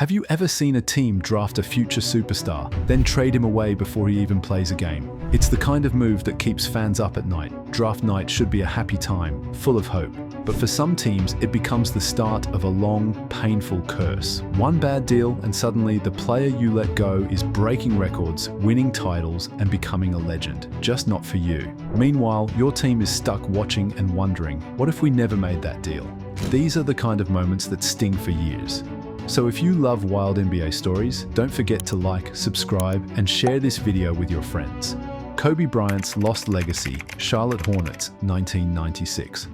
Have you ever seen a team draft a future superstar, then trade him away before he even plays a game? It's the kind of move that keeps fans up at night. Draft night should be a happy time, full of hope. But for some teams, it becomes the start of a long, painful curse. One bad deal, and suddenly the player you let go is breaking records, winning titles, and becoming a legend. Just not for you. Meanwhile, your team is stuck watching and wondering, what if we never made that deal? These are the kind of moments that sting for years. So if you love wild NBA stories, don't forget to like, subscribe, and share this video with your friends. Kobe Bryant's Lost Legacy, Charlotte Hornets, 1996.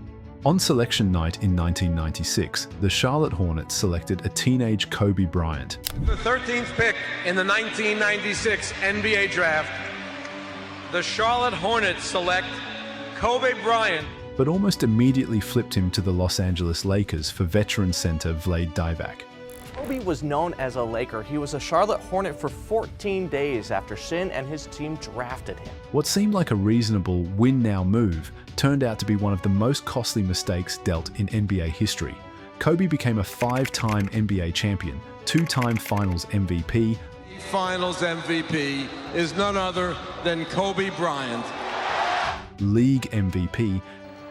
On selection night in 1996, the Charlotte Hornets selected a teenage Kobe Bryant. The 13th pick in the 1996 NBA Draft, the Charlotte Hornets select Kobe Bryant. But almost immediately flipped him to the Los Angeles Lakers for veteran center Vlade Divac. Kobe was known as a Laker. He was a Charlotte Hornet for 14 days after Shin and his team drafted him. What seemed like a reasonable win-now move turned out to be one of the most costly mistakes dealt in NBA history. Kobe became a 5-time NBA champion, 2-time Finals MVP. Finals MVP is none other than Kobe Bryant. League MVP.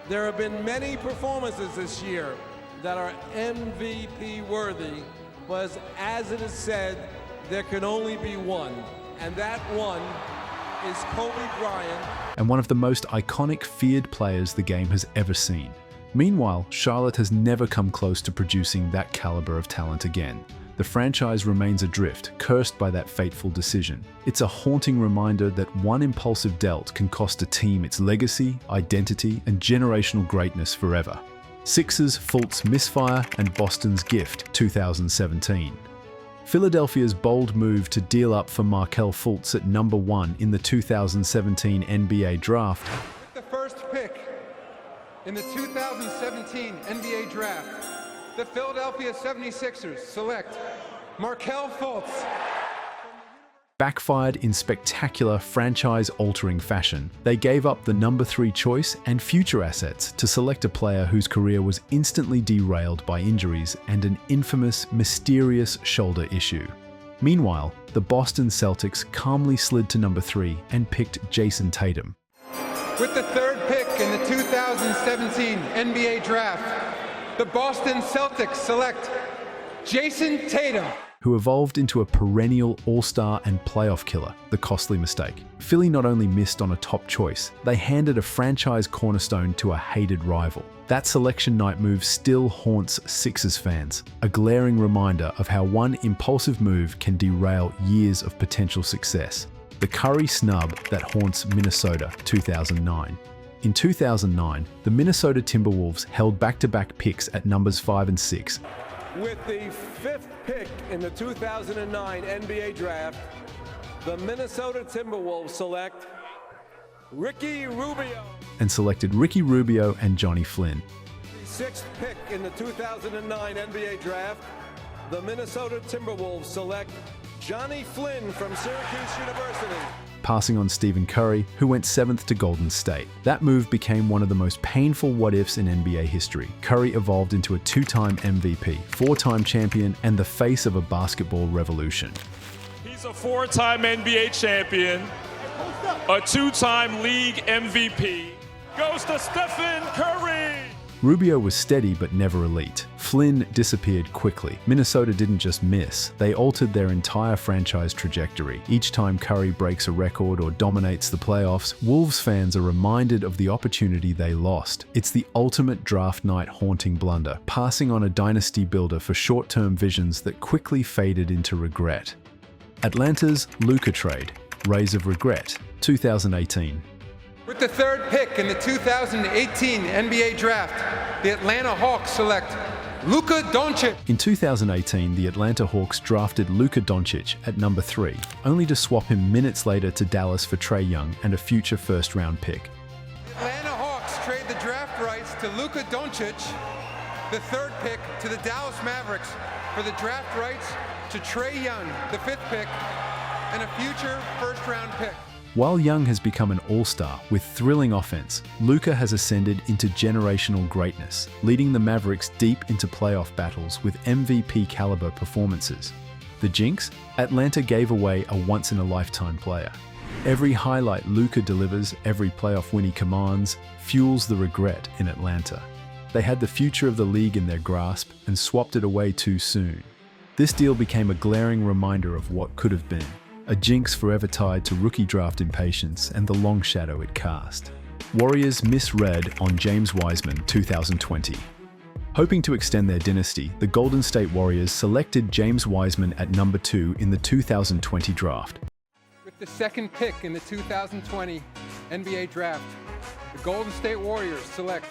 There have been many performances this year that are MVP worthy, but as it is said, there can only be one, and that one is Kobe Bryant. And one of the most iconic, feared players the game has ever seen. Meanwhile, Charlotte has never come close to producing that caliber of talent again. The franchise remains adrift, cursed by that fateful decision. It's a haunting reminder that one impulsive dealt can cost a team its legacy, identity, and generational greatness forever. Sixers' Fultz misfire and Boston's gift, 2017. Philadelphia's bold move to deal up for Markelle Fultz at number 1 in the 2017 NBA Draft. With the first pick in the 2017 NBA Draft, the Philadelphia 76ers select Markelle Fultz. Backfired in spectacular, franchise-altering fashion. They gave up the number 3 choice and future assets to select a player whose career was instantly derailed by injuries and an infamous, mysterious shoulder issue. Meanwhile, the Boston Celtics calmly slid to number 3 and picked Jason Tatum. With the third pick in the 2017 NBA Draft, the Boston Celtics select Jason Tatum, who evolved into a perennial all-star and playoff killer, the costly mistake. Philly not only missed on a top choice, they handed a franchise cornerstone to a hated rival. That selection night move still haunts Sixers fans, a glaring reminder of how one impulsive move can derail years of potential success. The Curry snub that haunts Minnesota, 2009. In 2009, the Minnesota Timberwolves held back-to-back picks at numbers 5 and 6. With the 5th pick in the 2009 NBA Draft, the Minnesota Timberwolves select Ricky Rubio. And selected Ricky Rubio and Johnny Flynn. The 6th pick in the 2009 NBA Draft, the Minnesota Timberwolves select Johnny Flynn from Syracuse University. Passing on Stephen Curry, who went 7th to Golden State. That move became one of the most painful what-ifs in NBA history. Curry evolved into a 2-time MVP, 4-time champion, and the face of a basketball revolution. He's a 4-time NBA champion, a 2-time league MVP. Goes to Stephen Curry! Rubio was steady but never elite. Flynn disappeared quickly. Minnesota didn't just miss, they altered their entire franchise trajectory. Each time Curry breaks a record or dominates the playoffs, Wolves fans are reminded of the opportunity they lost. It's the ultimate draft night haunting blunder, passing on a dynasty builder for short-term visions that quickly faded into regret. Atlanta's Luka trade, Rays of Regret, 2018. With the third pick in the 2018 NBA Draft, the Atlanta Hawks select Luka Doncic. In 2018, the Atlanta Hawks drafted Luka Doncic at number 3, only to swap him minutes later to Dallas for Trae Young and a future first-round pick. The Atlanta Hawks trade the draft rights to Luka Doncic, the third pick to the Dallas Mavericks for the draft rights to Trae Young, the 5th pick, and a future first-round pick. While Young has become an all-star with thrilling offense, Luka has ascended into generational greatness, leading the Mavericks deep into playoff battles with MVP-caliber performances. The jinx? Atlanta gave away a once-in-a-lifetime player. Every highlight Luka delivers, every playoff win he commands, fuels the regret in Atlanta. They had the future of the league in their grasp and swapped it away too soon. This deal became a glaring reminder of what could have been, a jinx forever tied to rookie draft impatience and the long shadow it cast. Warriors misread on James Wiseman 2020. Hoping to extend their dynasty, the Golden State Warriors selected James Wiseman at number 2 in the 2020 draft. With the second pick in the 2020 NBA Draft, the Golden State Warriors select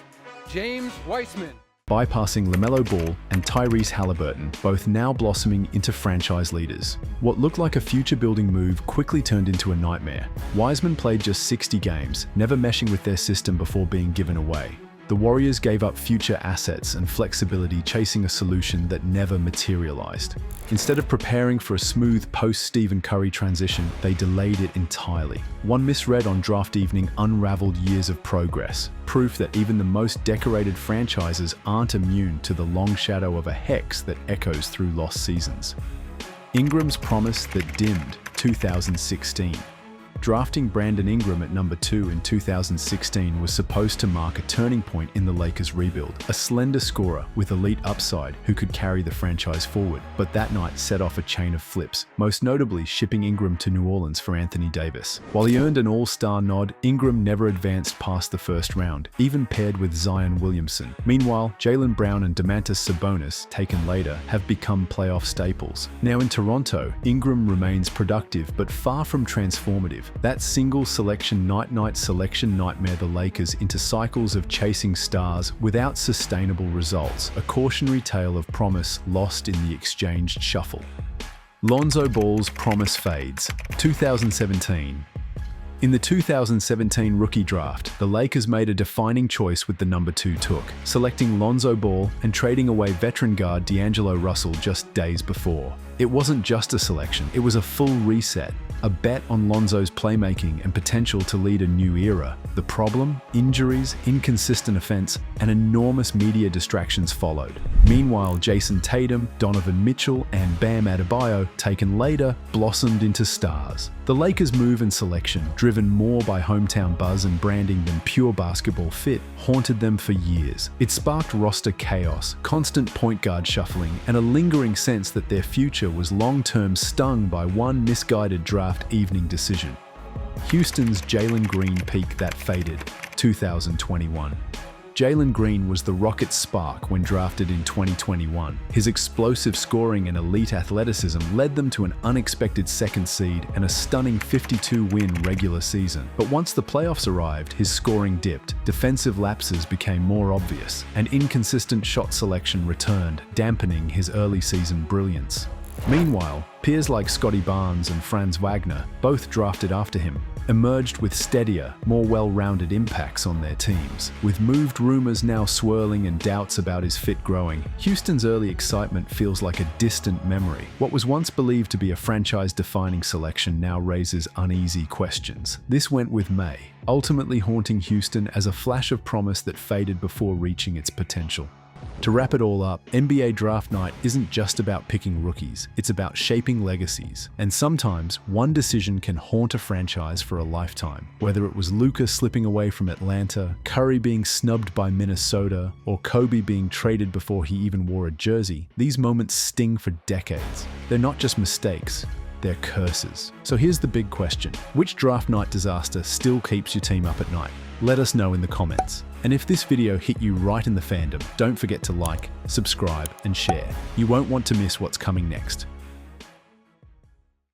James Wiseman. Bypassing LaMelo Ball and Tyrese Halliburton, both now blossoming into franchise leaders. What looked like a future-building move quickly turned into a nightmare. Wiseman played just 60 games, never meshing with their system before being given away. The Warriors gave up future assets and flexibility, chasing a solution that never materialized. Instead of preparing for a smooth post-Stephen Curry transition, they delayed it entirely. One misread on draft evening unraveled years of progress, proof that even the most decorated franchises aren't immune to the long shadow of a hex that echoes through lost seasons. Ingram's promise that dimmed 2016. Drafting Brandon Ingram at number 2 in 2016 was supposed to mark a turning point in the Lakers' rebuild, a slender scorer with elite upside who could carry the franchise forward, but that night set off a chain of flips, most notably shipping Ingram to New Orleans for Anthony Davis. While he earned an all-star nod, Ingram never advanced past the first round, even paired with Zion Williamson. Meanwhile, Jaylen Brown and Domantas Sabonis, taken later, have become playoff staples. Now in Toronto, Ingram remains productive but far from transformative. That single selection night selection nightmare the Lakers into cycles of chasing stars without sustainable results, a cautionary tale of promise lost in the exchanged shuffle. Lonzo Ball's promise fades. 2017. In the 2017 rookie draft, the Lakers made a defining choice with the number 2 took, selecting Lonzo Ball and trading away veteran guard D'Angelo Russell just days before. It wasn't just a selection, it was a full reset. A bet on Lonzo's playmaking and potential to lead a new era. The problem? Injuries, inconsistent offense, and enormous media distractions followed. Meanwhile, Jason Tatum, Donovan Mitchell, and Bam Adebayo, taken later, blossomed into stars. The Lakers' move and selection, driven more by hometown buzz and branding than pure basketball fit, haunted them for years. It sparked roster chaos, constant point guard shuffling, and a lingering sense that their future was long-term stung by one misguided draft evening decision. Houston's Jalen Green peak that faded, 2021. Jalen Green was the Rockets' spark when drafted in 2021. His explosive scoring and elite athleticism led them to an unexpected second seed and a stunning 52-win regular season. But once the playoffs arrived, his scoring dipped, defensive lapses became more obvious, and inconsistent shot selection returned, dampening his early season brilliance. Meanwhile, peers like Scotty Barnes and Franz Wagner, both drafted after him, emerged with steadier, more well-rounded impacts on their teams. With moved rumors now swirling and doubts about his fit growing, Houston's early excitement feels like a distant memory. What was once believed to be a franchise-defining selection now raises uneasy questions. This went with May, ultimately haunting Houston as a flash of promise that faded before reaching its potential. To wrap it all up, NBA Draft Night isn't just about picking rookies, it's about shaping legacies. And sometimes, one decision can haunt a franchise for a lifetime. Whether it was Luka slipping away from Atlanta, Curry being snubbed by Minnesota, or Kobe being traded before he even wore a jersey, these moments sting for decades. They're not just mistakes, they're curses. So here's the big question. Which draft night disaster still keeps your team up at night? Let us know in the comments. And if this video hit you right in the fandom, don't forget to like, subscribe, and share. You won't want to miss what's coming next.